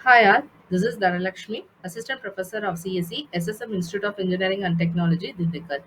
Hi all, this is Dhanalakshmi, Assistant Professor of CSE, SSM Institute of Engineering and Technology, Dindikar.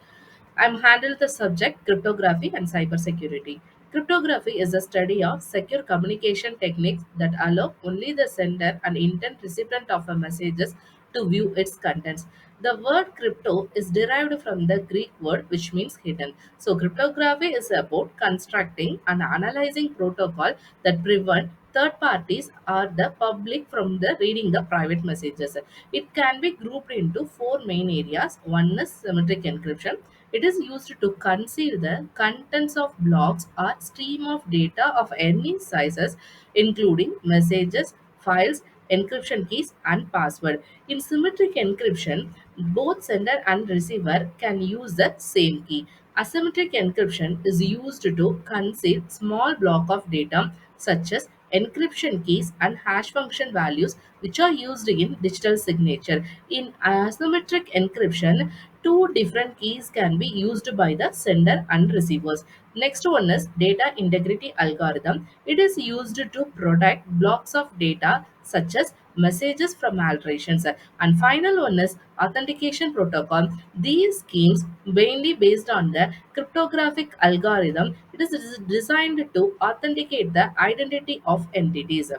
I'm handled the subject cryptography and cybersecurity. Cryptography is the study of secure communication techniques that allow only the sender and intent recipient of a messages to view its contents. The word crypto is derived from the Greek word which means hidden. So cryptography is about constructing and analyzing protocol that prevent third parties or the public from the reading the private messages. It can be grouped into four main areas. One is symmetric encryption. It is used to conceal the contents of blocks or stream of data of any sizes, including messages, files, encryption keys, and password. In symmetric encryption, both sender and receiver can use the same key. Asymmetric encryption is used to conceal small block of data such as encryption keys and hash function values which are used in digital signature. In asymmetric encryption, two different keys can be used by the sender and receivers. Next one is data integrity algorithm. It is used to protect blocks of data such as messages from alterations. And final one is authentication protocol. These schemes mainly based on the cryptographic algorithm. It is designed to authenticate the identity of entities.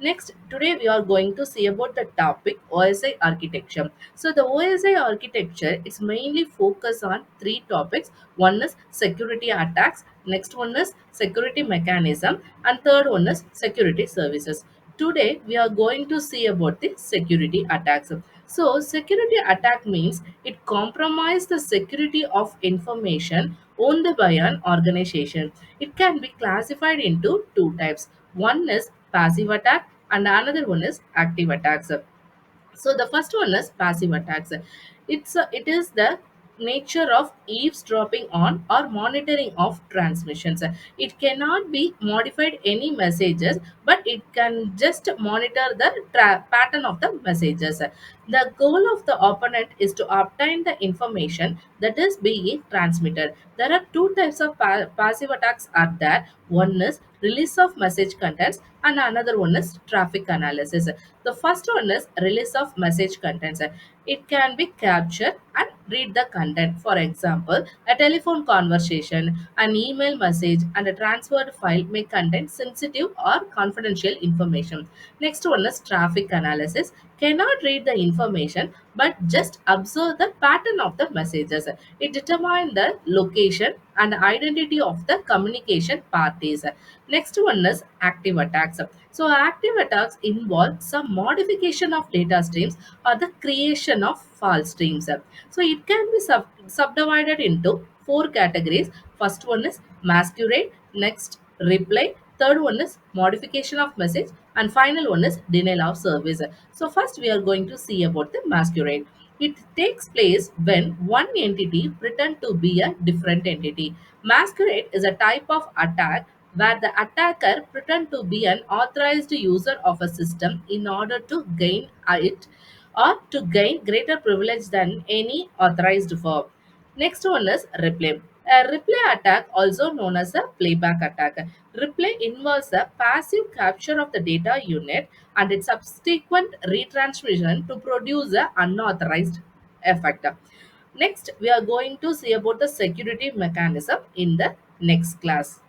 Next, today we are going to see about the topic OSI architecture. So the OSI architecture is mainly focused on three topics. One is security attacks, next one is security mechanism, and third one is security services. Today we are going to see about the security attacks. So security attack means it compromises the security of information owned by an organization. It can be classified into two types. One is passive attack and another one is active attacks. So the first one is passive attacks. It is the nature of eavesdropping on or monitoring of transmissions. It cannot be modified any messages, but it can just monitor the pattern of the messages. The goal of the opponent is to obtain the information that is being transmitted. There are two types of passive attacks are there. One is release of message contents and another one is traffic analysis. The first one is release of message contents. It can be captured and read the content. For example, a telephone conversation, an email message, and a transferred file may contain sensitive or confidential information. Next one is traffic analysis. Cannot read the information but just observe the pattern of the messages. It determines the location and identity of the communication parties. Next one is active attacks. So active attacks involve some modification of data streams or the creation of false streams. So it can be subdivided into four categories. First one is masquerade, next reply, third one is modification of message, and final one is denial of service. So first we are going to see about the masquerade. It takes place when one entity pretend to be a different entity. Masquerade is a type of attack where the attacker pretend to be an authorized user of a system in order to gain it or to gain greater privilege than any authorized for. Next one is replay. A replay attack, also known as a playback attack. Replay involves a passive capture of the data unit and its subsequent retransmission to produce an unauthorized effect. Next, we are going to see about the security mechanism in the next class.